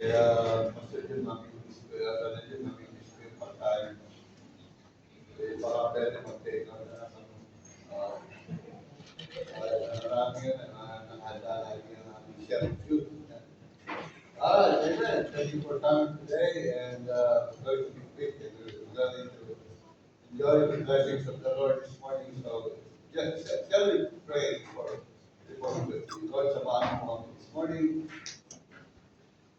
Kaya gusto din makikis ko yata na din makikis ko yung pagkain. Baka pwede mag-take out na sa marami yun na nakahanda lagi ang aming chef food. Amen. Thank you for coming today, and we're going to be quick, and we're going to enjoy the blessings of the Lord this morning. So just shall we pray before we go. Lord, samahan mo kami this morning.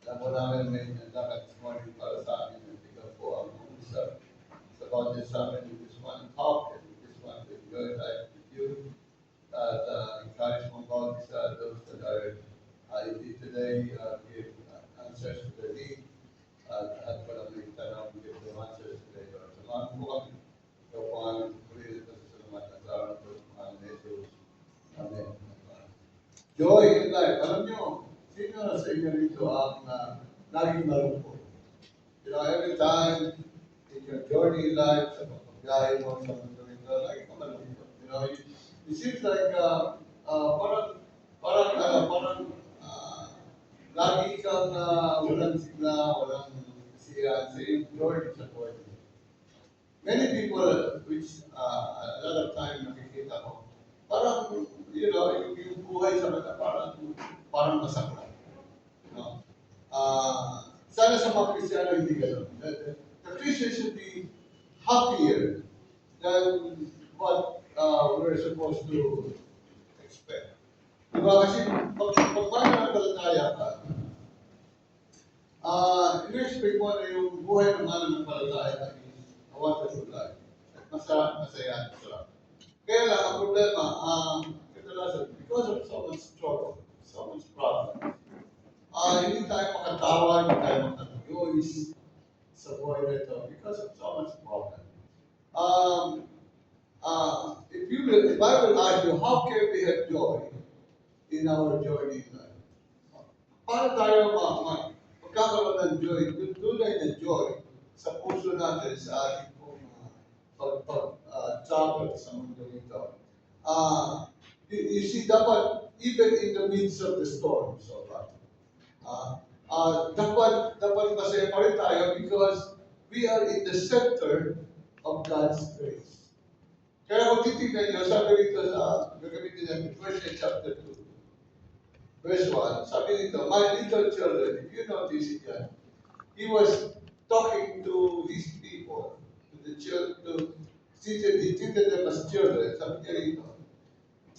Alam mo namin may nandakan this morning para sa amin, and ikaw po ang mag-usap. It's about this amin, we just want to talk, and we just want to enjoy life with you. At encourage mo about those that are indeed today give answers to their need. At walang may tanong, give them answers today, Lord. Samahan mo kami. Ikaw po ang puli ito sa salamat at araw po sa mga Jesus. Amen. Joy in life. Alam nyo, sino na sa inyo rito ang laging malungkot? You know, every time in your journey in life, sa pagbiyahe mo sa mundo rito, lagi ka malungkot. You know, it seems like parang lagi kang walang sigla, walang siya sa iyong journey sa buhay. Many people, which a lot of time nakikita ko, parang, you know, yung buhay sa kanila parang masakla. You know? Sana sa mga Kristiyano hindi ganun. The Christians should be happier than what we're supposed to expect. Diba? Kasi pag mananampalataya ka, in-expect mo na yung buhay ng mananampalataya is a wonderful life. At masaya at masarap. Kaya lang, ang problema, kadalasan, because of so much struggle, so much problem, hindi tayo makatawa, hindi tayo makataguyos sa buhay na ito because of so much problem. If I will ask you, how can we have joy in our journey in life? Paano tayo magkakaroon ng joy, tunay na joy sa puso natin sa ating pong travel sa mundo ito? You see, dapat, even in the midst of the storm, so dapat masaya pa rin tayo because we are in the center of God's grace. Kaya kung titignan nyo, sabi rito sa gagamitin natin, Ephesians chapter 2, verse 1, sabi nito, my little children, if you notice it yan, he was talking to his people, to the children, he treated them as children, sabi niya rito,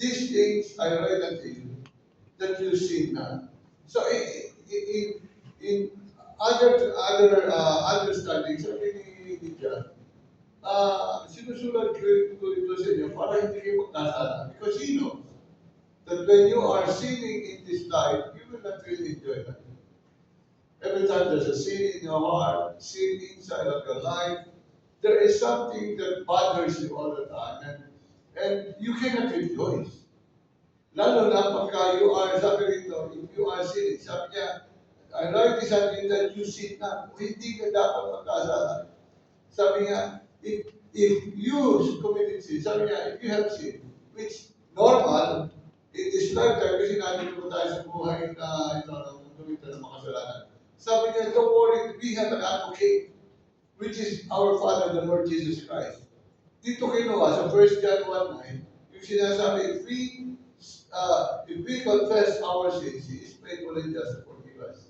these things I write unto you, that you sin not. So, in other understanding, sabi ni John, sinusulat ko ito sa inyo para hindi kayo magkasala. Because he knows that when you are sinning in this life, you will not really enjoy that. Every time there's a sin in your heart, sin inside of your life, there is something that bothers you all the time, and you cannot rejoice. Lalo na pagka you are, sabi rito, if you are sinning, sabi niya, I write this unto you that you sin not. Hindi ka dapat magkasala. Sabi niya, if you committed sin, sabi niya, if you have sin, which normal, in this lifetime, kasi natin po tayo sa buhay na ito, ito ng makasalanan. Sabi niya, don't worry, we have an advocate, which is our Father, the Lord Jesus Christ. Dito kinuha sa 1 John 1:9, yung sinasabi, if we confess our sins, He is faithful and just to forgive us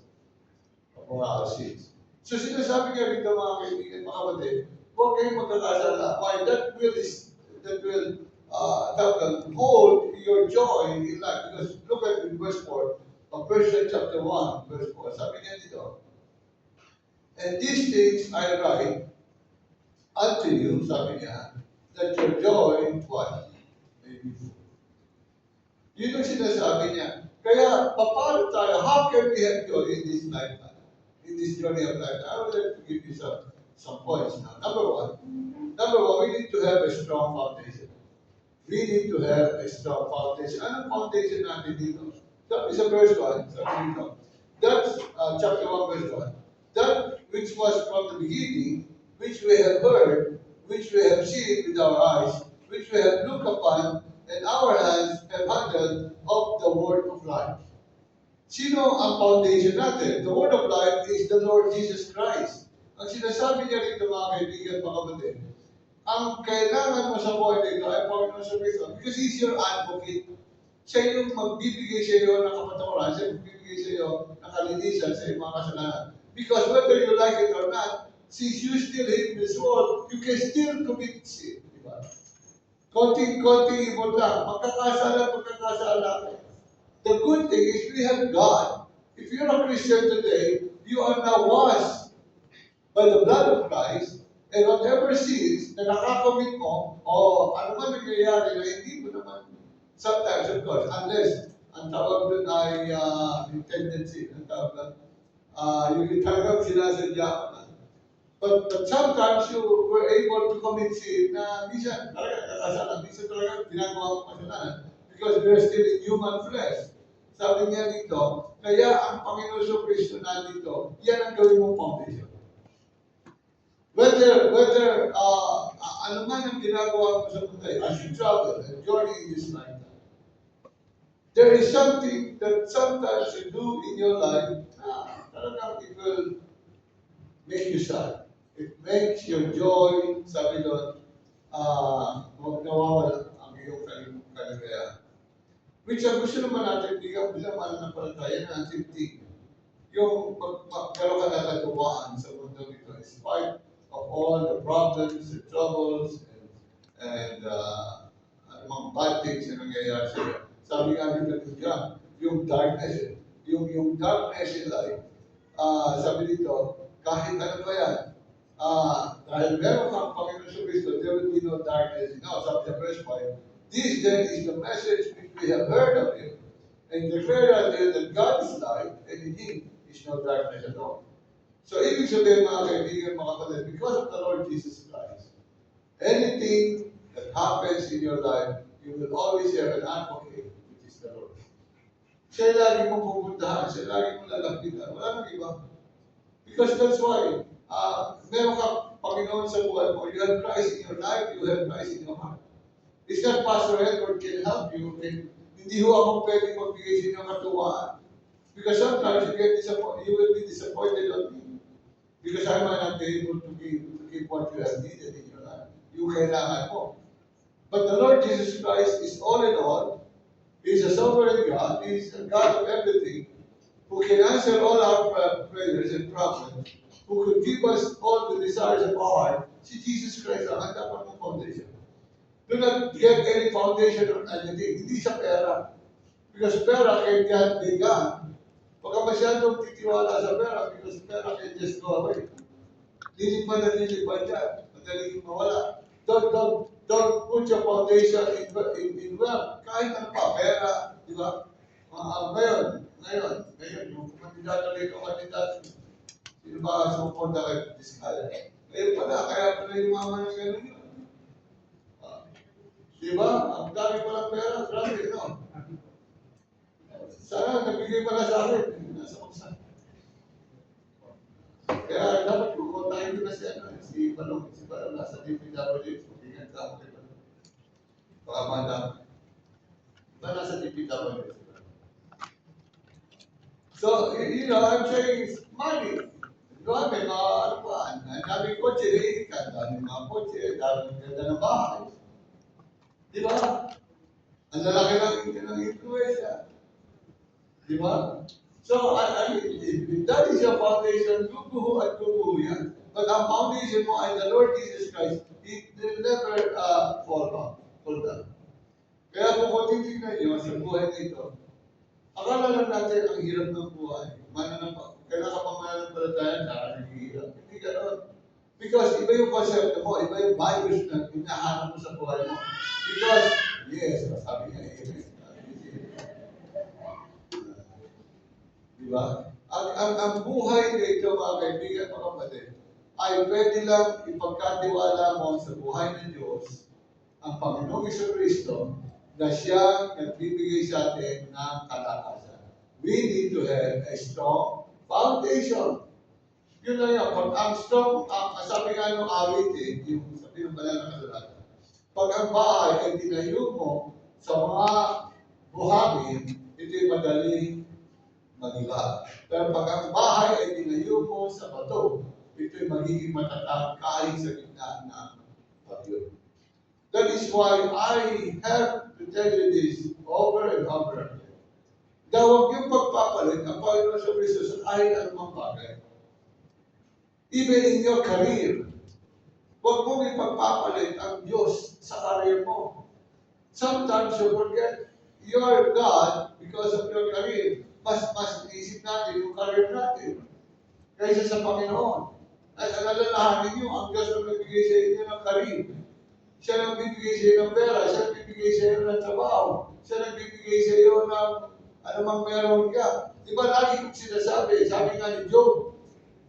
of all our sins. So sinasabi niya rito mga kaibigan, mga kapatid, huwag kayong magkakasala. Why? That will hold your joy in life. Because look at in verse 4 of 1 chapter 1, verse 4. Sabi niya dito, and these things I write unto you, sabi niya, that your joy, what? May be full. Yun ang sinasabi niya. Kaya, paano tayo? How can we have joy in this lifetime? In this journey of life? I would like to give you some points now. Number one, we need to have a strong foundation. We need to have a strong foundation. Anong foundation natin dito? Sabi sa verse 1, sabi dito, that's chapter 1, verse 1. That which was from the beginning, which we have heard, which we have seen with our eyes, which we have looked upon, and our hands have handled of the word of life. Sino ang foundation natin? The Word of Life is the Lord Jesus Christ. Ang sinasabi niya rito mga kaibigan, mga kapatid, ang kailangan mo sa buhay nito ay Panginoon sa Kristo because He's your advocate. Siya yung magbibigay sa iyo ng kapatawaran, siya yung magbibigay sa iyo ng kalinisan sa iyong mga kasalanan. Because whether you like it or not, since you still hate this world, you can still commit sin. Diba? Konting-konting ibon lang. Magkakasala. The good thing is we have God. If you're a Christian today, you are now washed by the blood of Christ, and whatever sins na nakakamit mo, o ano man nangyayari na hindi mo naman, sometimes of course, unless ang tawag doon ay tendency, ang tawag doon, yung talagang sinasadya mo na. But sometimes you were able to commit sin na minsan talaga nakasala, minsan talaga ginagawa mo kasalanan because we are still in human flesh. Sabi niya dito, kaya ang Panginoon sa Kristo nandito, yan ang gawin mong foundation. Whether ano man ang ginagawa mo sa buhay, as you travel and journey in this lifetime, there is something that sometimes you do in your life, talagang it will make you sad. It makes your joy, sabi doon, nawawala ang iyong kaligayahan. Which ang gusto naman natin, bilang mananampalataya na activity. Yung magkaroon ka na katuwaan sa mundo nito, in spite of all the problems, the troubles, and mga bad things na nangyayari sa iyo. Sabi nga dito dyan, yung darkness, yung darkness in life, sabi dito, kahit ano ba yan, dahil meron kang Panginoon sa Kristo, there will be no darkness. Sabi sa verse 5, this then is the message which we have heard of Him, and declare unto you that God is light, and in Him is no darkness at all. So, ibig sabihin mga kaibigan, mga kapatid, because of the Lord Jesus Christ, anything that happens in your life, you will always have an advocate, which is the Lord. Siya lagi mong pupuntahan, siya lagi mong lalapitan. Wala nang iba. Because that's why, meron ka Panginoon sa buhay mo, you have Christ in your life, you have Christ in your heart. It's not Pastor Edward can help you, and hindi ho ako pwedeng magbigay sa inyo katuwaan. Because sometimes you will be disappointed on me. Because I might not be able to give what you have needed in your life. Yung kailangan mo. But the Lord Jesus Christ is all in all. He's a sovereign God. He's a God of everything, who can answer all our prayers and problems, who could give us all the desires of our heart. Si Jesus Christ ang dapat mong foundation. Do not get any foundation on anything. Hindi sa pera. Because pera can be gone. Huwag ka masyadong titiwala sa pera because pera can just go away. Lilipad na lilipad yan. Madaling mawala. Don't put your foundation in wealth. Kahit ano pa, pera, di ba? Ngayon, yung kandidato rito, sino ba sumupunta kay Diskaya? Ngayon pala, kaya pala yung mama ng gano'n yun. Di ba? Ang dami palang pera, grabe, no? Sana nabigay pala sa akin. Nasa kumsa. Kaya dapat kukontahin ko na si Balong. Si Balong nasa DPWH. Pagkingan ka ako kay Balong. Baka madam. Diba nasa DPWH? So, I'm saying money. Diba, may mga ano pa. Ang daming kotse, ang daming mga kotse, ang daming ganda ng bahay. Diba? Ang lalaki ng influensya. Di ba? So, if that is your foundation, guguho at guguho yan. But ang foundation mo ay the Lord Jesus Christ. It will never fall down. Kaya kung titignan nyo sa buhay nito, akala lang natin ang hirap ng buhay. Kailan ka pa mananampalataya, nakakahihirap. Hindi gano'n. Because iba yung concept mo, iba yung values na hinahanap mo sa buhay mo. Because, yes, sabi niya, diba? Ang buhay nito, mga kaibigan, mga kapatid, ay pwede lang ipagkatiwala mo sa buhay ng Diyos ang Panginoong Kristo na siyang nagbibigay sa atin ng kalakasan. We need to have a strong foundation. Yun lang yan. Pag ang strong, sabi nga nung awit yung sabi ng banal na kasulatan, pag ang bahay ay tinayo mo sa mga buhangin, ito'y madaling mag-iba. Pero pag ang bahay ay tinayo mo sa bato, ito'y magiging matatag kahit sa gitna ng bagyo. That is why I have to tell you this over and over again. Na huwag yung pagpapalit ang Panginoon sa Kristo sa kahit anumang bagay. Even in your career, huwag mong ipagpapalit ang Diyos sa career mo. Sometimes you forget your God because of your career. Mas iisip natin yung career natin kaysa sa Panginoon. At alalahanin niyo, ang Diyos ang nagbigay sa inyo ng career. Siya ang bibigay sa iyo ng pera, siya ang bibigay sa iyo ng trabaho, siya ang bibigay sa iyo ng anumang meron ka. Di ba lagi kong sinasabi, sabi nga ni Job,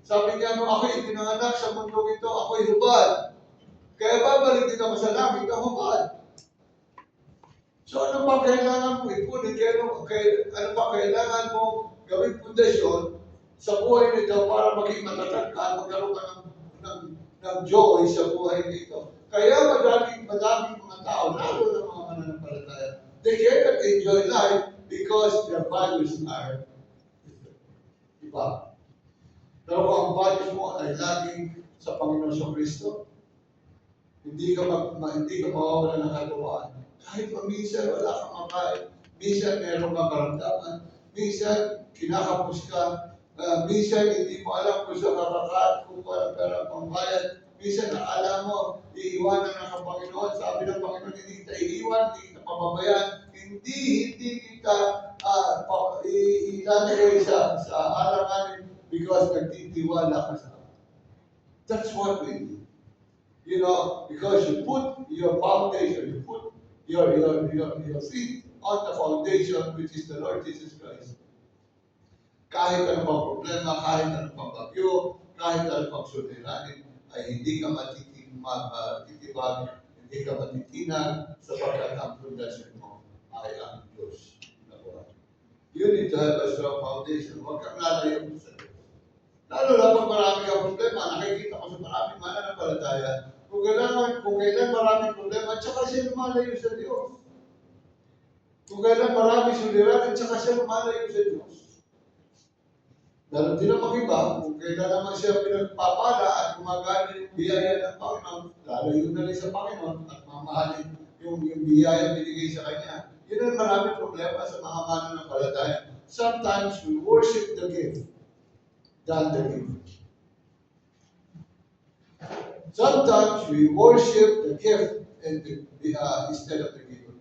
sabi niya, nung ako'y pinanganak sa mundo ito, ako'y hubad. Kaya babalik din ako sa langit ang hubad. So ano pa kailangan mo ipunin? Ano pa kailangan mo gawing pundasyon sa buhay nito para maging matatag ka, magkaroon ka ng joy sa buhay nito. Kaya madaming mga tao, lalo ng mga mananampalataya, they cannot enjoy life because their values are iba. Pero kung ang values mo ay laging sa Panginoon sa Kristo, hindi ka mawawala ng katawaan. Kahit minsan wala kang makain, minsan meron kang karamdaman, minsan kinakapos ka, minsan hindi mo alam kung saan kakakaan, kung walang pera pambayad, minsan alam mo, iiwanan ng Panginoon. Sabi ng Panginoon, hindi kita iiwan, hindi kita pababayaan, hindi kita ilalagay sa alanganin because nagtitiwala ka sa akin. That's what we do. You know, because you put your foundation, you put your feet on the foundation which is the Lord Jesus Christ. Kahit ano pang problema, kahit ano pang bagyo, kahit ano pang suliranin, ay hindi ka matitibag, hindi ka matitinag sapagkat ang pundasyon mo ay ang Diyos. You need to have a strong foundation. Huwag kang lalayo sa Diyos. Lalo na pag marami kang problema, nakikita ko sa maraming mananampalataya, kung kailan maraming problema, tsaka siya lumalayo sa Diyos. Kung kailan maraming suliranin, tsaka siya lumalayo sa Diyos. Meron din namang iba, kung kailan naman siya pinagpapala at gumagana yung biyaya ng Panginoon, lalayo na rin sa Panginoon at mamahalin yung biyaya binigay sa Kanya. Yun ang maraming problema sa mga mananampalataya. Sometimes we worship the gift than the gift. Sometimes we worship the gift instead of the giver.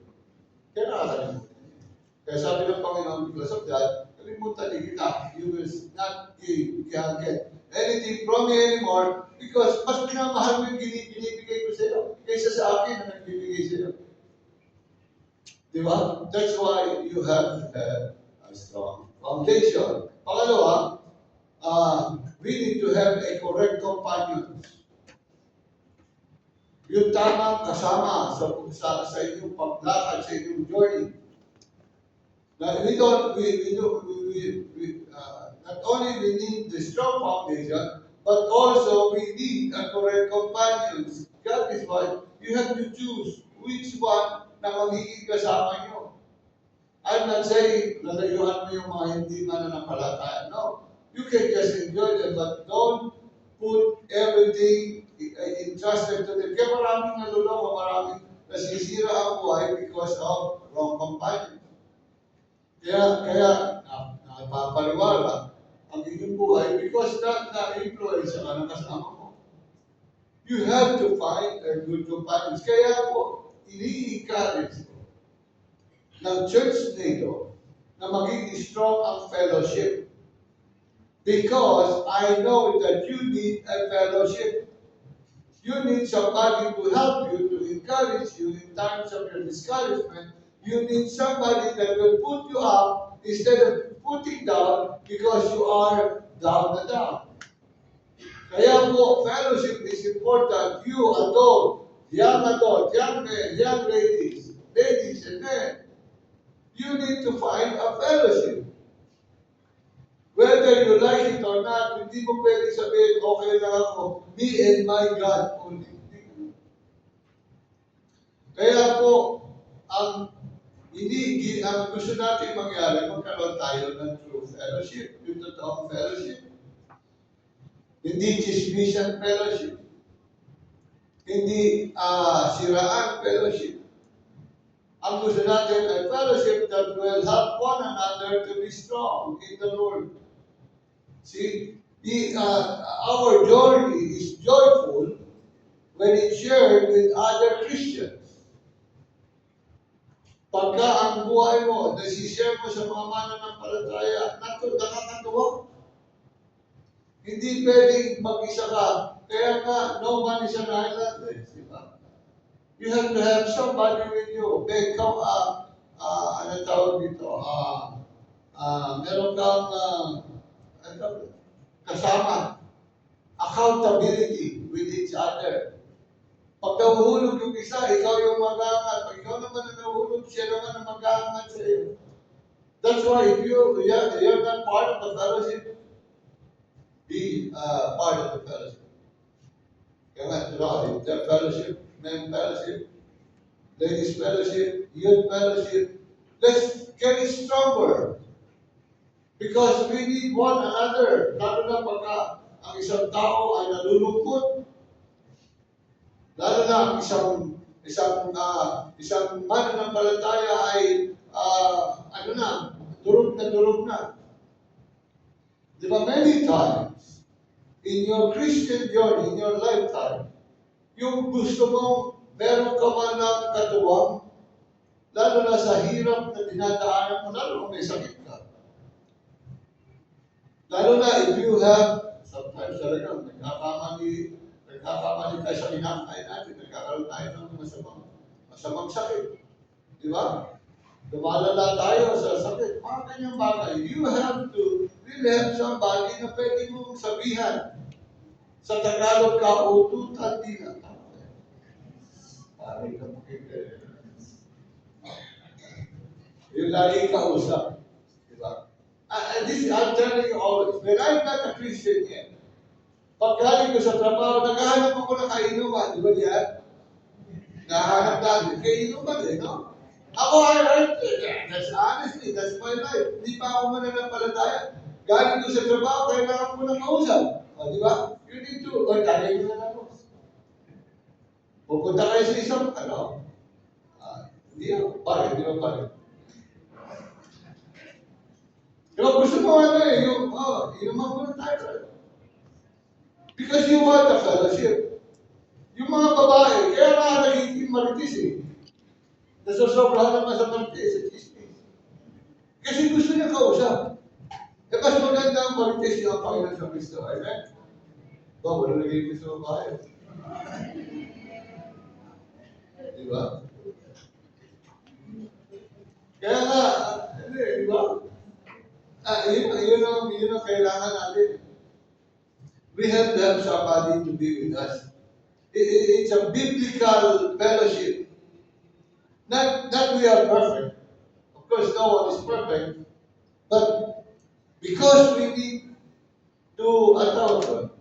Kaya nakakalimutan niya. Kaya sabi ng Panginoon, because of that, kalimutan niya kita. You will not get anything from me anymore because mas pinamahal mo yung binibigay ko sa iyo kaysa sa akin na nagbibigay sa iyo. Diba? That's why you have a strong foundation. Pangalawa, we need to have a correct companion. Yung tamang kasama sa inyong paglakad, sa inyong journey. Now, not only we need the strong foundation, but also we need a correct companions. That is why you have to choose which one na magiging kasama nyo. I'm not saying lalayuhan mo yung mga hindi mananampalataya. No. You can just enjoy them, but don't put everything entrusted to them. Kaya maraming naluloko, maraming nasisira ang buhay because of wrong companion. Kaya napapaliwala ang inyong buhay because na-influence ka ng kasama mo. You have to find a good companion. Kaya po, ini-encourage ko ng church nito na maging strong ang fellowship. Because I know that you need a fellowship. You need somebody to help you, to encourage you in times of your discouragement. You need somebody that will put you up instead of putting down because you are down and down. Kaya po, fellowship is important. You adult, young men, young ladies and men, you need to find a fellowship. Whether you like it or not, hindi mo pwede sabihin, okay lang ako, me and my God only. Kaya po, ang Ang gusto natin mangyari, magkaroon tayo ng true fellowship, yung totoong fellowship. Hindi chismisan fellowship. Hindi siraan fellowship. Ang gusto natin ay fellowship that will help one another to be strong in the Lord. See, our journey is joyful when it's shared with other Christians. Pagka ang buhay mo, nasishare mo sa mga mananampalataya, nakakatuwa. Hindi pwedeng mag-isa ka. Kaya nga, no man is an island. Di ba? You have to have somebody with you. Become ano tawag dito? Meron kang kasama. Accountability with each other. Pag nahuhulog yung isa, ikaw yung mag-aangat. Pag ikaw naman ang nahuhulog, siya naman ang mag-aangat sa iyo. That's why if you're not part of the fellowship, be part of the fellowship. Kaya nga, the fellowship, men fellowship, ladies fellowship, youth fellowship. Let's get it stronger. Because we need one another. Lalo na pagka ang isang tao ay nalulungkot. Lalo na ang isang mananampalataya ay durog na. Di ba, many times in your Christian journey, in your lifetime, yung gusto mo, meron ka man ng katuwang, lalo na sa hirap na dinadaanan mo, lalo kung may sakit ka. Lalo na if you have, sometimes talaga, nagkakamali tayo sa kinakain natin, nagkakaroon tayo ng masamang sakit. Di ba? Lumalala tayo sa sakit. Mga kanyang bagay. You have to really have somebody na pwede mong sabihan. Sa Tagalog ka, ututan din na. Pari ka makikita. Yung lagi ka usap. Di ba? I'm telling you always, when I'm not a Christian yet, pag galing ko sa trabaho, naghahanap ako ng kainuman. Di ba diyan? Nahanap natin. Kainuman no? Ako that's honestly, that's my life. Hindi pa ako mananampalataya. Galing ko sa trabaho, kailangan ko ng kausap. Di ba? You need to, tagay mo na ako. Pupunta kayo sa isang, hindi ako, pare. Di ba, gusto mo inuman mo na tayo. Because you want a fellowship. Yung mga babae, kaya nga nagiging maritis Nasosobrahan naman sa maritis, sa chismis. Kasi gusto niya kausap. Mas maganda ang maritis niya ang Panginoon sa Kristo. Amen? Wala nagiging gusto babae. Di ba? Kaya nga, di ba? Yun ang kailangan natin. We have to have somebody to be with us. It's a biblical fellowship. Not we are perfect. Of course, no one is perfect. But because we need to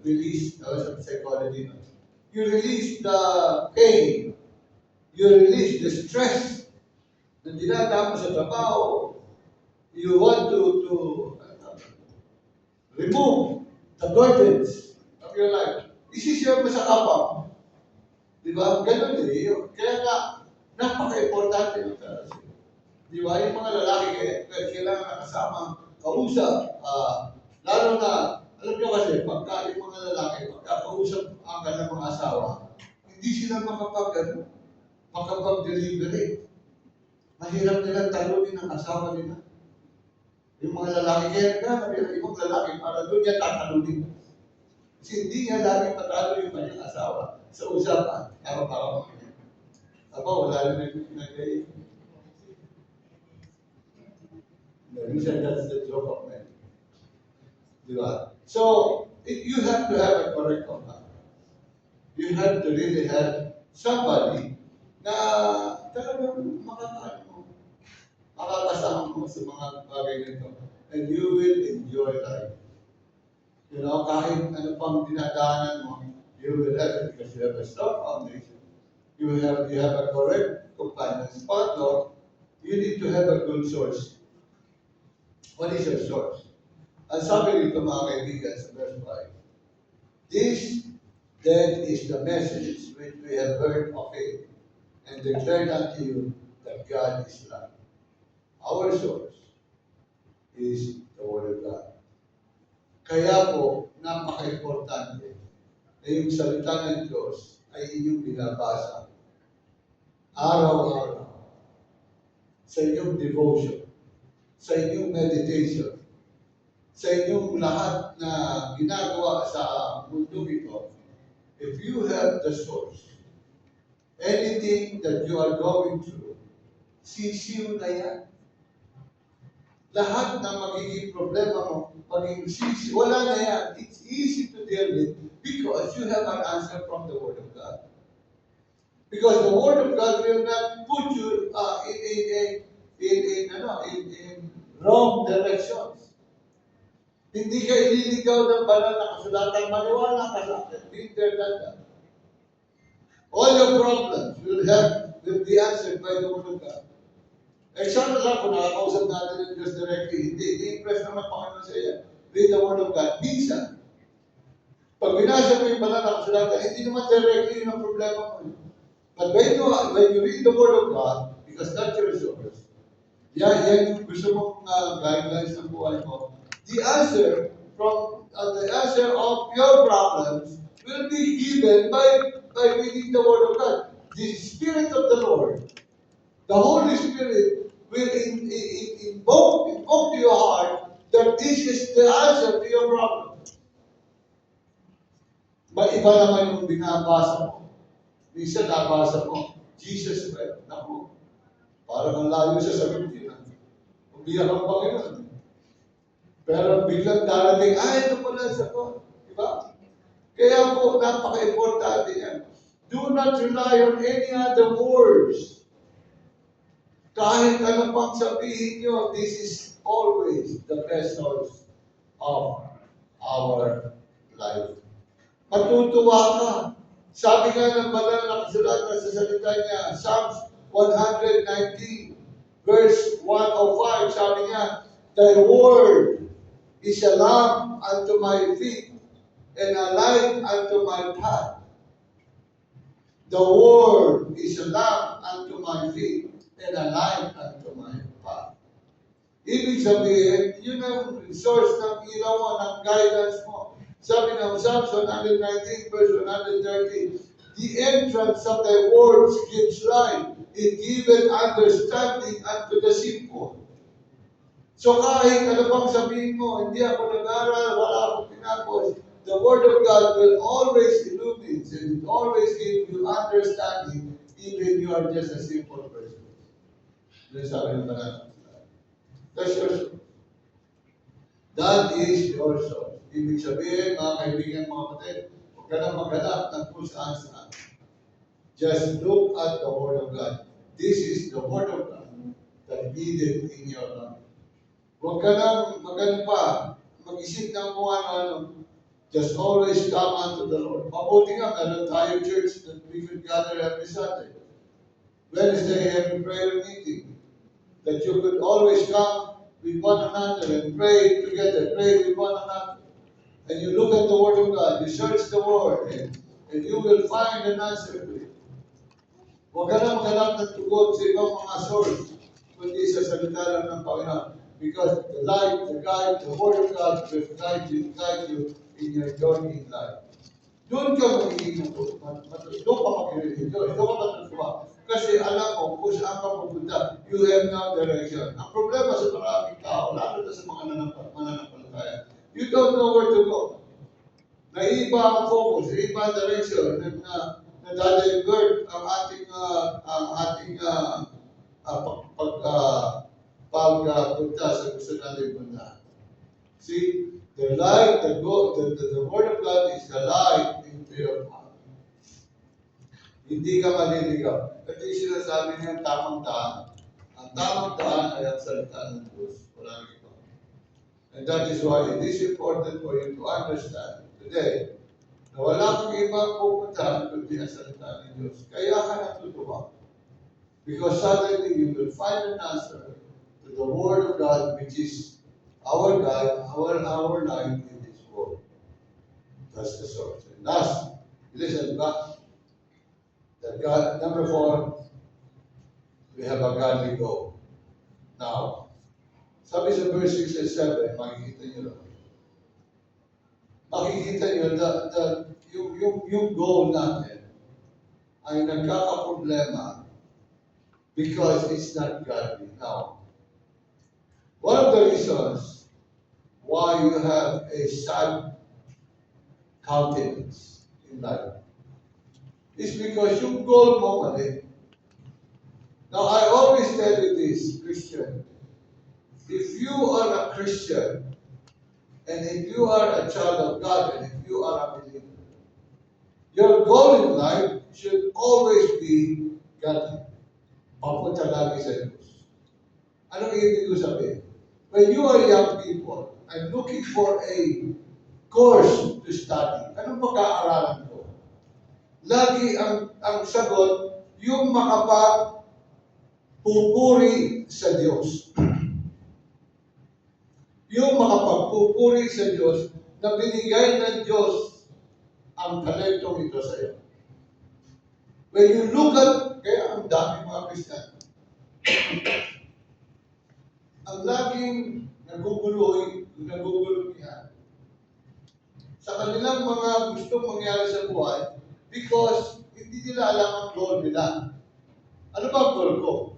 release, sa psychology, you release the pain, you release the stress na dinadama sa trabaho. You want to remove the burdens of your life. Isishare mo sa kapwa. Di ba? Ganun din yun. Kaya nga, napaka-importante ng fellowship. Di ba? Yung mga lalaki, kailangan nakasama, kausap. Lalo na, alam nyo kasi, pagka yung mga lalaki, pagka kausap ang kanilang mga asawa, hindi sila makapag-deliberate. Mahirap nilang talunin ang asawa nila. Yung mga lalaki, kaya yung ibang lalaki, para doon niya tatalunin. Kasi hindi niya lagi patalo yung kanyang asawa sa usapan. Kaya para niya. Wala rin nag-pinagay. Minsan, that's the joke of men. Di ba? So, you have to have a correct contact. You have to really have somebody na talagang makakasama mo sa mga bagay nito. And you will enjoy life. You know, kahit ano pang dinadaanan mo, you will have it because you have a strong foundation. You have a correct companion partner, you need to have a good source. What is your source? Ang sabi rito mga kaibigan sa verse 5, this then is the message which we have heard of him and declared unto you that God is love. Our source is the Word of God. Kaya po, napaka-importante na yung salita ng Diyos ay inyong binabasa araw-araw sa inyong devotion, sa inyong meditation, sa inyong lahat na ginagawa sa mundo ito. If you have the source, anything that you are going through, sisiw na yan. Lahat na magiging problema mo, magiging sisi, wala na yan. It's easy to deal with because you have an answer from the Word of God. Because the Word of God will not put you in wrong directions. Hindi ka ililigaw ng banal na kasulatan, maniwala ka sa akin. Peter than that. All your problems will be answered by the Word of God. Example lang kung nakakausap natin yung Diyos directly, hindi i-impress naman Panginoon sa iya. Read the Word of God. Minsan, pag binasa mo yung banal na kasulatan, hindi naman directly yun ang problema mo. But when you read the Word of God, because that's your source, yan yung gusto mong guidelines ng buhay mo, the answer of your problems will be given by reading the Word of God. The Spirit of the Lord, the Holy Spirit, will invoke to your heart that this is the answer to your problem. Iba naman yung binabasa mo. Minsan nabasa mo, Jesus wept. Naku, parang ang layo sa sagot yun. Umiyak ang Panginoon. Pero biglang darating, ito pala ang sagot. Diba? Kaya po, napaka-importante yan. Do not rely on any other words. Kahit ano pang sabihin nyo, this is always the best source of our life. Matutuwa ka. Sabi nga ng banal na kasulatan sa salita niya, Psalms 119, verse 105, sabi niya, thy word is a lamp unto my feet and a light unto my path. The word is a lamp unto my feet and a light unto my path. Ibig sabihin, yun ang source ng ilaw mo, ng guidance mo. Sabi ng Psalms 119, verse 130, the entrance of thy words gives light. It giveth understanding unto the simple. So kahit ano pang sabihin mo, hindi ako nag-aral, wala akong pinapos, the Word of God will always illumine and it always give you understanding even you are just a simple person. Then sabi ng banal. That's your source. That is your source. Ibig sabihin, mga kaibigan, mga kapatid, huwag ka na maghanap ng kung saan. Just look at the Word of God. This is the Word of God that needed in your life. Huwag ka na mag-isip ng kung ano. Just always come unto the Lord. Mabuti nga, meron tayo church that we could gather every Sunday. Wednesday, every prayer meeting. That you could always come with one another and pray together, pray with one another. And you look at the Word of God, you search the Word, and you will find an answer to it. Huwag ka na maghanap ng tugon sa ibang mga source, kundi sa salita lang ng Panginoon. Because the light, the guide, the Word of God will guide you in your journey in life. Doon ka magiging doon ka mag-religious, doon ka matutuwa. Kasi alam mo kung saan ka pupunta, you have no direction. Ang problema sa maraming tao, lalo na sa mga mananampalataya, you don't know where to go. Naiba ang focus, naiba ang direction, na-divert ang ating pagpunta sa gusto natin punta. See, the light, the Word of God is the light into your path. Hindi ka maliligaw. Ito yung sinasabi niya ang tamang daan. Ang tamang daan ay ang salita ng Diyos. Wala nang iba. And that is why it is important for you to understand today na wala kang ibang pupuntahan kundi ang salita ng Diyos. Kaya ka natutuwa. Because suddenly you will find an answer to the Word of God, which is our God, our life in His Word. That's the source. And last, listen back. That God, number 4, we have a godly goal. Now, sabi sa verse 6 and 7, makikita nyo lang. Makikita nyo yung goal natin ay nagkakaproblema because it's not godly. Now, one of the reasons why you have a sad countenance in life is because yung goal mo mali. Now, I always tell you this, Christian. If you are a Christian, and if you are a child of God, and if you are a believer, your goal in life should always be godly. Papunta lagi sa Diyos. Anong ibig ko sabihin? When you are young people, I'm looking for a course to study. Anong pag-aaralan ko? Lagi ang sagot, yung makapagpupuri sa Diyos. Yung makapagpupuri sa Diyos na binigay ng Diyos ang talentong ito sa iyo. When you look at, kaya ang dami mga Kristiyan, ang laging naguguluhan sa kanilang mga gustong mangyari sa buhay because hindi nila alam ang goal nila. Ano ba ang goal ko?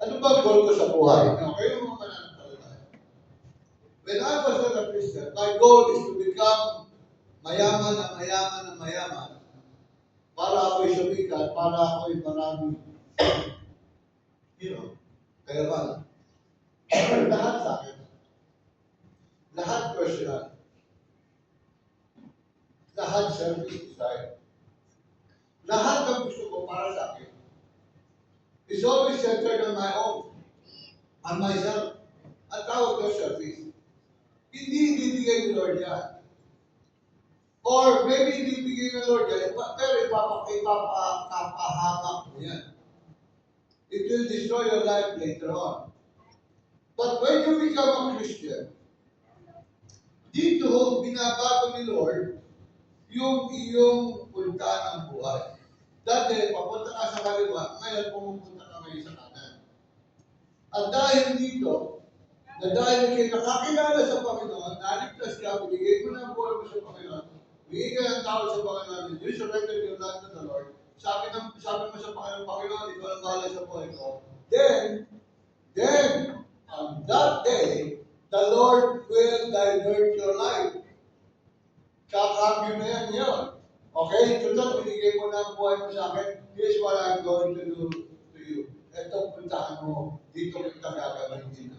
Ano ba ang goal ko sa buhay? Kayo mga mananampalataya. When I was not a Christian, my goal is to become mayaman para ako'y sumikat, para ako'y marami. Kaya ba? Lahat sa akin. Lahat personal. Lahat selfish desire. Lahat ng gusto ko para sa akin is always centered on my own, on myself. Ang tawag ko selfish. Hindi bibigay ni Lord yan. Or maybe hindi bibigay ni Lord yan, pero ipapahamak mo yan. It will destroy your life later on. But when you become a Christian, dito, binabago ni Lord yung iyong punta ng buhay. Dati, papunta ka sa kaliwa, ngayon pumupunta ka ngayon sa kanan. At dahil dito, na dahil kayo nakakilala sa Panginoon, naligtas ka, binigay mo na ang buhay mo sa Panginoon, binigay ka ng tao sa Panginoon, you surrender your life to the Lord, sabi mo sa Panginoon, ikaw ang bahala sa buhay ko. Then, on that day, the Lord will divert your life. Kakambyo na yan yun. Okay? Tutal, binigay mo na ang buhay mo sa akin. Here's what I'm going to do to you. Ito, puntahan mo. Dito kita gagamitin.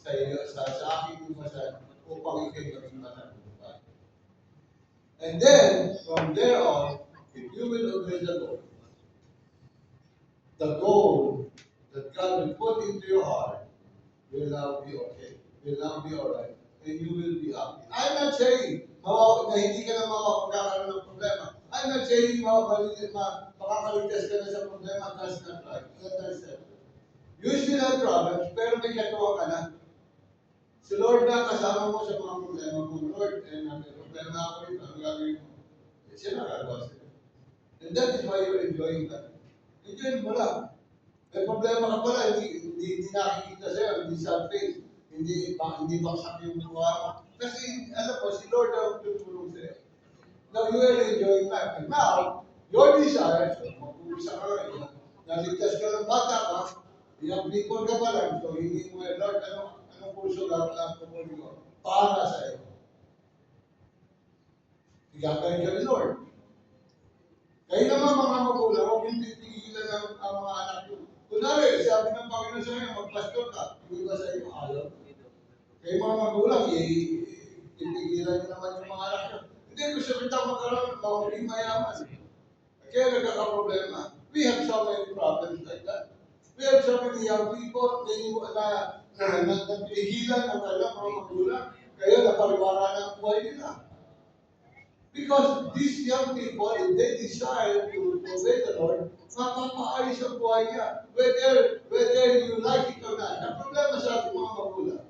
Sa iyo, sa aking lumasan, upang ikay gawin mananagumpay. And then, from there on, if you will obey the Lord, the goal that God will put into your heart will now be okay. Will now be alright. And you will be happy. I'm not saying na hindi ka na makakaroon ng problema. I'm not saying makakaligtas ka na sa problema. That's not right. That's not. You still have problems, pero may katuwa ka na. Si Lord na kasama mo sa mga problema mo. Lord, may problema ako rin. Ano gagawin mo? Siya nakagawa sila. And that is why you're enjoying that. Enjoy mo lang. May problema ka pala, hindi nakikita sa'yo, hindi sa face, hindi baksak yung mukha mo. Kasi, alam mo, si Lord ang tutulong sa'yo. Now, you are enjoying life. And now, your desire, so mag-uusap ka rin, naligtas ka ng bata ka, pinag-bipon ka pa lang, so hindi mo, Lord, anong kurso gagawin ko para sa'yo? Igagawin ka ni Lord. Kaya naman mga magulang, huwag yung titigilan ang mga anak nyo. Kunwari, sabi ng Panginoon sa inyo, magpastor ka, yung iba sa inyo, ayaw. Kaya mga magulang, titigilan nyo naman yung mga anak nyo. Hindi, gusto kita magkaroon, maging mayaman. Kaya nagkakaproblema. We have so many problems like that. We have so many young people na pinigilan ng kanilang mga magulang, kaya napariwara ng buhay nila. Because these young people, if they desire to obey the Lord, mapapaayos ang buhay niya. Whether you like it or not. Ang problema sa ating mga magulang,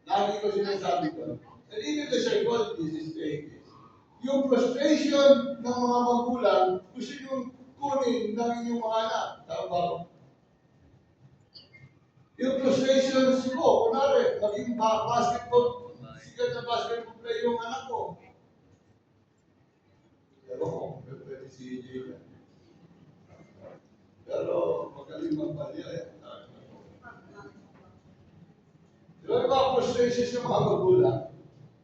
lagi ko sinasabi ko, and even the psychologist is saying this, yung frustration ng mga magulang, gusto yung kunin ng inyong mga anak. Tama ba? Yung frustrations ko, kunwari, maging basketball, sikat na basketball player yung anak ko. Pero ko, pwede si EJ. Pero magaling magbalya eh. Di ba yung mga frustrations ng mga magulang?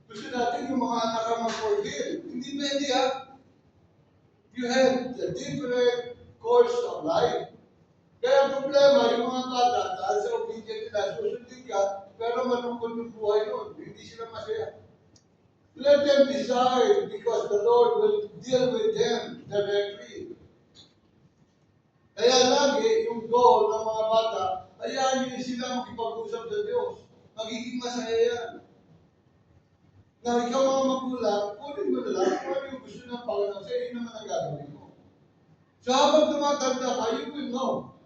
Gusto natin yung mga anak ang mag-forgive. Hindi pwede ah. You have a different course of life. Kaya ang problema, yung mga bata, dahil sa obedient nila, susundin ka, pero malungkot yung buhay nun. Hindi sila masaya. Let them decide because the Lord will deal with them directly. Kaya lagi, yung goal ng mga bata, hayaan nyo sila makipag-usap sa Diyos. Magiging masaya yan. Na ikaw mga magulang, kunin mo na lang kung ano yung gusto ng Panginoon sa'yo, yun naman ang gagawin mo. So habang tumatanda ka, you will know.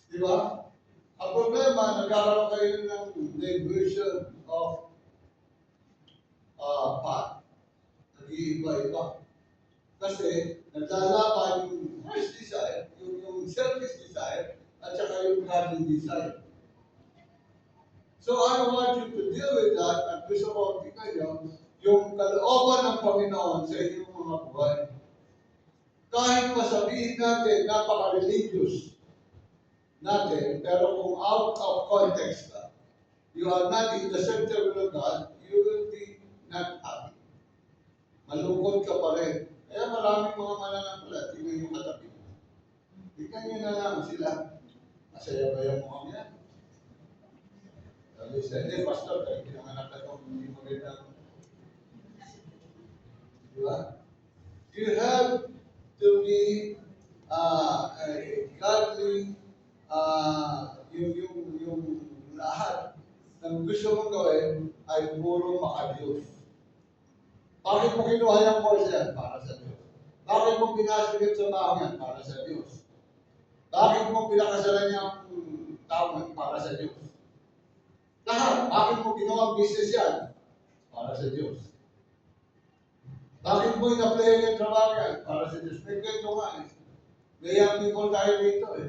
Di ba? Ang problema, nagkakaroon kayo ng diversion of path. Nag-iiba-iba. Kasi naglalaban yung first desire, yung selfish desire, at saka yung godly desire. So I want you to deal with that at gusto ko tingnan nyo yung kalooban ng Panginoon sa inyong mga buhay. Kahit masabihin natin napaka-religious natin, pero kung out of context ka, you are not in the center of God, you will be not happy. Malungkot ka pa rin. Kaya maraming mga mananampalat, tingnan yung katabi. Tingnan nyo na lang sila. Masaya ba yung mga yan? Sabi siya, hindi, pastor, kaya pinanganak na itong hindi magandang. Di ba? You have to be godly, yung lahat ng gusto mong gawin ay puro makadiyos. Bakit mo kinuha yung course yan? Para sa Diyos. Bakit mo pinasok yung trabaho yan? Para sa Diyos. Bakit mo pinakasalan yung tao yan? Para sa Diyos. Lahat. Bakit mo ginawa business yan? Para sa Diyos. Bakit mo in-apply yung trabaho yan? Para sa Diyos. May kwento nga eh. May young people tayo dito eh.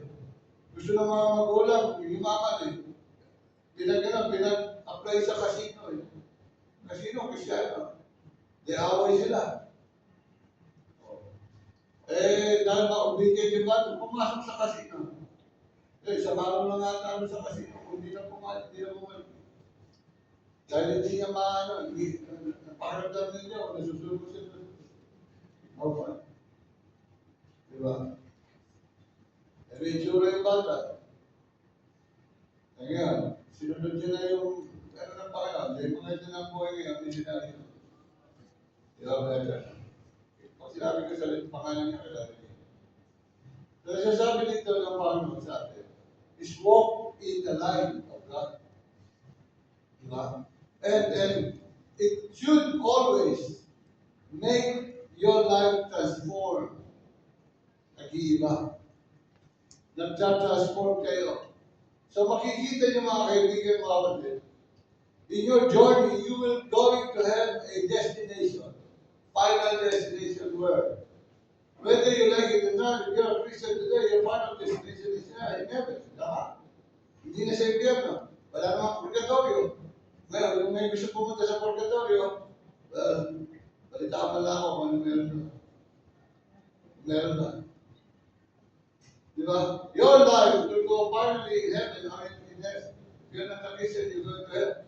Gusto ng mga magulang, yumaman eh. Pinag-apply sa casino eh. Casino, Cristiano. Di away sila. Eh, dahil ma-obedient yung bato, pumasok sa casino. Eh, sa araw lang nga sa casino, kung hindi na pumasok, hindi na pumasok. Dahil hindi niya maano, napakaragdam ninyo, nasusunod siya. Okay. Diba? Eh, may itsura yung bata. Ngayon, sinunod niya na yung, ano ng Panginoon, yung mga ito ng buhay ngayon, missionary. Diba, better? Pag sinabi ko sa pangalan niya, kailangan niya. So, sasabi dito ng Panginoon sa atin, is walk in the light of God. Diba? And it should always make your life transform. Nag-iiba. Nag-transform kayo. So makikita niyo mga kaibigan, mga kapatid, in your journey, you will going to have a destination. Final destination where? Whether you like it or not, if you're a Christian today, your final destination is in heaven. Tama. Hindi na sa impyerno. Wala namang purgatorio. Ngayon, kung may gusto pumunta sa purgatorio, balita mo lang ako kung ano meron doon. Meron ba? Di ba? Your life will go finally in heaven or in heaven. If you're not a Christian, you're going to heaven.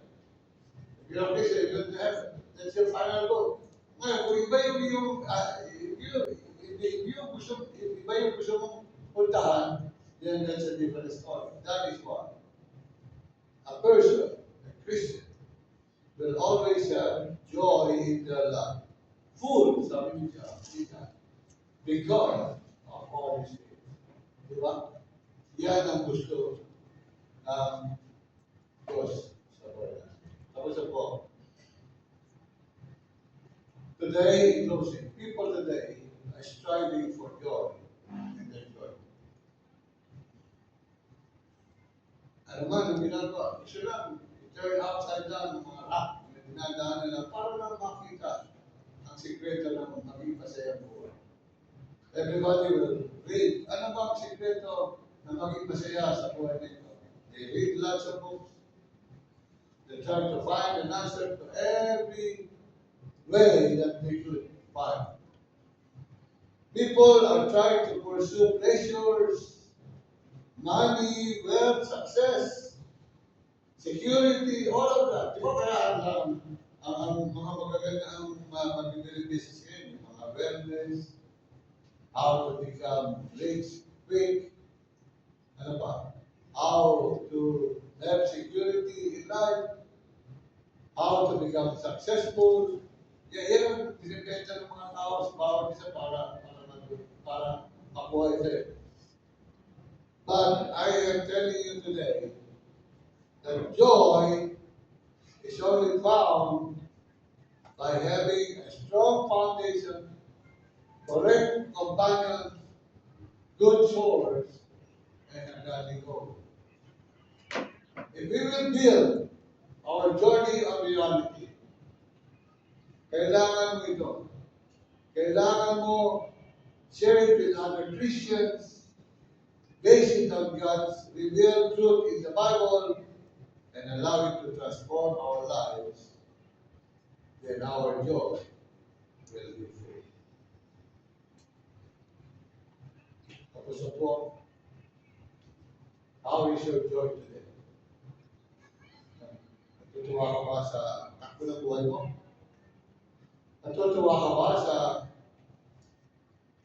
If you're a Christian, you're going to heaven. That's your final goal. Ngayon, kung iba yung gusto mong puntahan, then that's a different story. That is why a person, a Christian, will always have joy in their life. Full, sabi niya, because of Holy Spirit. Diba? Yan ang gusto ng Diyos sa buhay natin. Tapos po, to today, in closing, people today are striving for joy in their joy. Ano man ang ginagawa? Gusto lang, turn upside down ng mga rock na dinadaan nila para lang makita ang sikreto ng maging masayang buhay. Everybody will read. Ano ba ang sikreto na maging masaya sa buhay nito? They read lots of books. They try to find an answer to every way that they could find. People are trying to pursue pleasures, money, wealth, success, security, all of that. Di ba kaya ang mga magaganda ang magiging business ngayon, yung mga wellness, how to become rich quick, ano pa, how to have security in life, how to become successful. Yan ang binibenta ng mga tao sa bawat isa para mabuhay sila. But I am telling you today that joy is only found by having a strong foundation, correct companions, good source, and a godly goal. If we will build our journey of reality, kailangan mo ito. Kailangan mo share it with other Christians, base it on God's revealed truth in the Bible, and allow it to transform our lives. Then our joy will be full. Tapos po, how is your joy today? Natutuwa ka ba sa takbo ng buhay mo? Natutuwa ka ba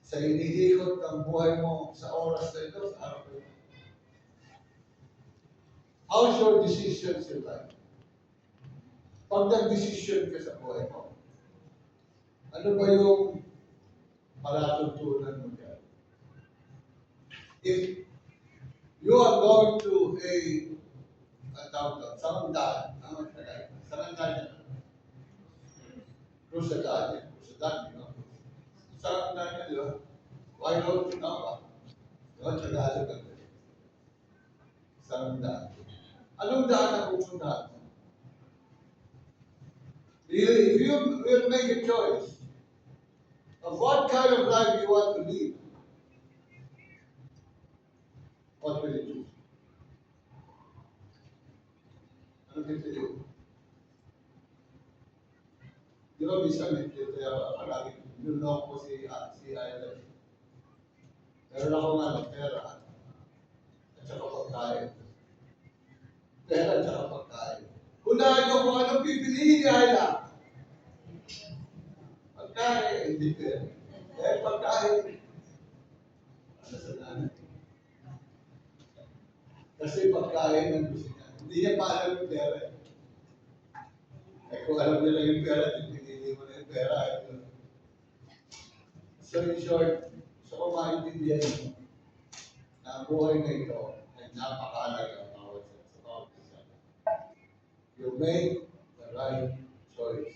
sa iniikot ng buhay mo sa oras na ito, sa araw na ito? How's your decisions in life? Pag nag-decision ka sa buhay mo, ano ba yung palatuntunan mo dyan? If you are going to sangandahan, Crusadad, di ba? Sangandahan, di ba? Why don't you know ba? Diba, Tagalog ang sangandahan. Anong daan ang pupuntahan mo? If you will make a choice of what kind of life you want to live, what will you choose? Ano pipili? Di ba minsan palagi niloloko ko si Ivan. Meron akong pera at saka pagkain. Pera at saka pagkain. Hulaan ko kung anong pipiliin ni Ayla. Pagkain, hindi pera. Pagkain. Ano sa nanay? Kasi pagkain ang gusto niya. Hindi niya pa alam yung pera. Kung alam niya lang yung pera, pinili mo na yung pera. So in short, so kung maintindihan mo na ang buhay na ito ay napakahalaga sa bawat isa. You make the right choice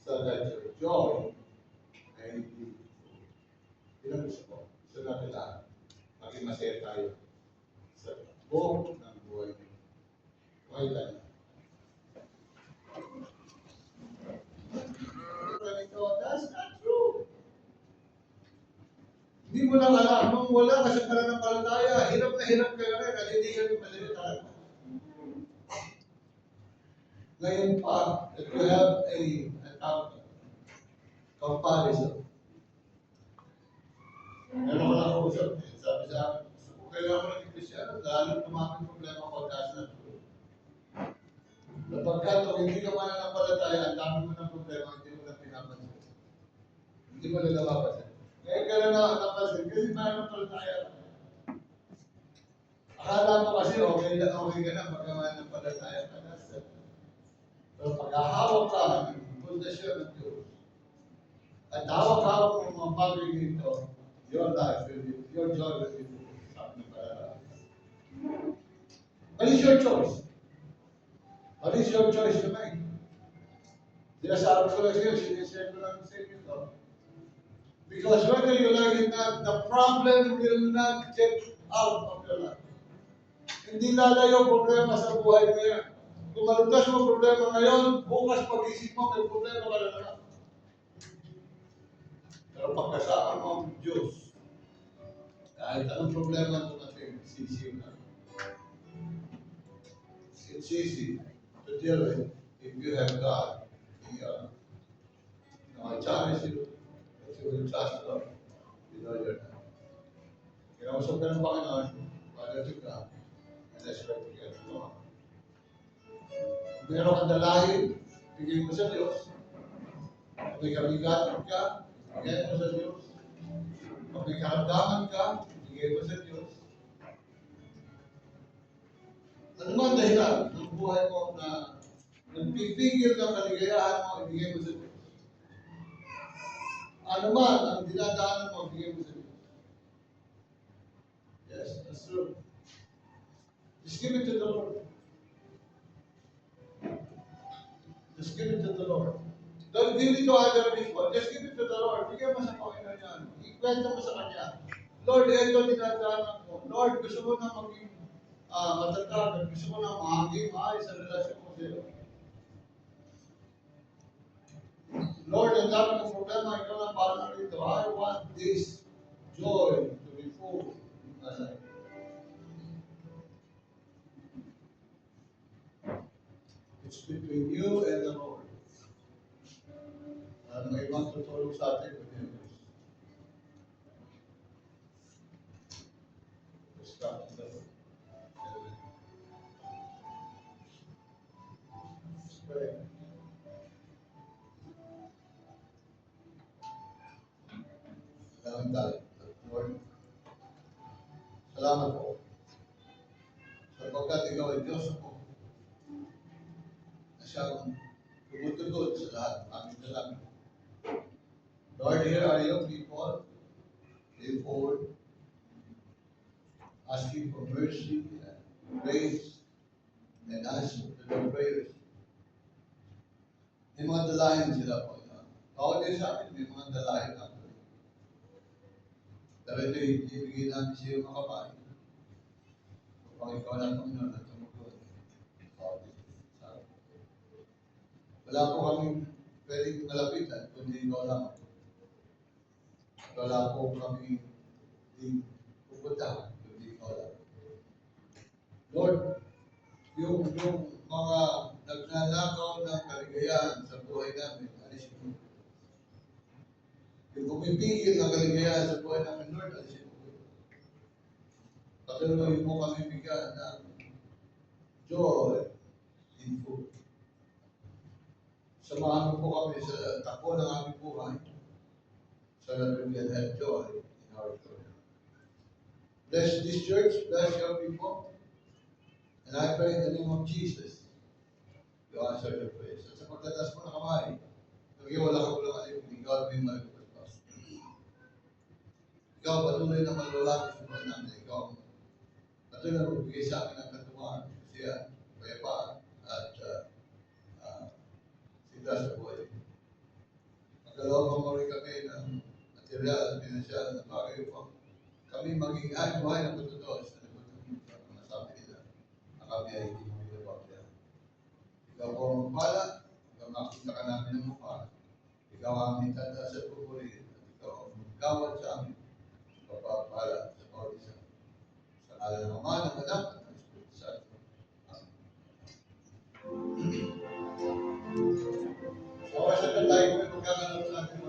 so that your joy ay hindi. Yun ang gusto ko. Gusto natin lahat. Maging masaya tayo sa buong ng buhay niyo. Okay tayo. That's not true. Hindi mo lang alam. Nung wala ka sa pananampalataya, hirap na hirap ka rin at hindi ka rin malilitan. Ngayon pa, that you have a comparison. Meron ko lang usap. Sabi sa akin, kung kailangan ko ng Kristyano, lalo tumaming problema ko taas na ito. Kapagkat kung hindi ka mananampalataya, ang dami mo ng problema, hindi mo na pinapansin. Hindi mo na napapansin. Ngayon ka na napansin, kasi mananampalataya ka. Akala mo kasi okay ka na magkamananampalataya ka na. Pero pag-ahawak ka ng pundasyon ng Diyos, at hawak-hawak mo mga bagay nito, your life will be, your joy will be sabi ng paralaman. What is your choice? What is your choice to make? Sinasabi ko lang sa'yo, sinishare ko lang sa inyo ito. Because whether you like it or not, the problem will not get out of your life. Hindi lalayo problema sa buhay mo yan. Kung malutas mo problema ngayon, bukas pag-isip mo, may problema ka na naman. Pero pagkasama mo ang Diyos, kahit anong problema ang tumating, sisiw na. It's easy to deal with if you have God. I challenge you that you will trust God with all your heart. Kinausap ka ng Panginoon, Father to God, and let's pray together. Lord. Kung meron kang dalahin, bigay mo sa Diyos. Kung may kabigatan ka, bigay mo sa Diyos. Kung may karamdaman ka, bigay mo sa Diyos. Ano man dahilan ng buhay mo na nagpipigil ng kaligayahan mo, ibigay mo sa Diyos. Ano man ang dinadaanan mo, ibigay mo sa Diyos. Yes, that's true. Just give it to the Lord. Just give it to the Lord. Don't give it to other people. Just give it to the Lord. Bigyan mo sa Panginoon yan. Ikwento mo sa Kanya. Lord, ito dinadaanan mo. Lord, gusto mo na maging matatag. Gusto mo na maging maayos sa relasyon mo sa iyo. Lord, ang dami ng problema, ikaw lang para rito. I want this joy to be full in my life. It's between you and the Lord. May ibang tutulog sa atin with Him. Stop the Lord. Let's pray. Salamat tayo. Lord, salamat po. Sapagkat ikaw ay Diyos ako. Na siyang tumutugod sa lahat ng aming dalangin. Lord, here are your people. They forward, asking for mercy and grace and answer to their prayers. May mga dalahin sila po. Bawat din sa amin, may mga dalahin natin. Pero ito, ibigay namin sa iyo mga kapatid. Upang ikaw lang Panginoon at tumugod. Wala po kami pwedeng malapitan, kundi ikaw lang. Wala po kami pupuntahan, kundi ikaw lang. Lord, yung mga nagnanakaw ng kaligayahan sa buhay namin, alisin mo. Yung pumipigil ng kaligayahan sa buhay namin, Lord, alisin mo. Patuloy mo kami bigyan ng joy in food. Samahan mo po kami sa takbo ng aming buhay so that we can have joy in our joy. Bless this church, bless your people, and I pray in the name of Jesus, you answer the prayers. At sa pagtatas mo na kamay, wala ka walang alim, ikaw may malipagpas. Ikaw patuloy na malalaki sa buhay namin. Ikaw patuloy na magbigay sa amin ng katuwaan, siya, payapaan, at sinta sa buhay. Magkalawang mo rin kami ng material at pinansyal na bagay upang kami maging buhay na matutoo sa likod ng mga sabi nila na kami ay hindi mo pinapagyan. Ikaw po ang magpala, ikaw makita ka namin ng mukha, ikaw ang aming tanda sa pupuri, at ikaw ang magkawat sa amin, papapala sa bawat isa. Sa ngalan ng Ama, ng Anak, at ng Espiritu Santo. Amen. So, sa tayo may magkakaroon sa atin.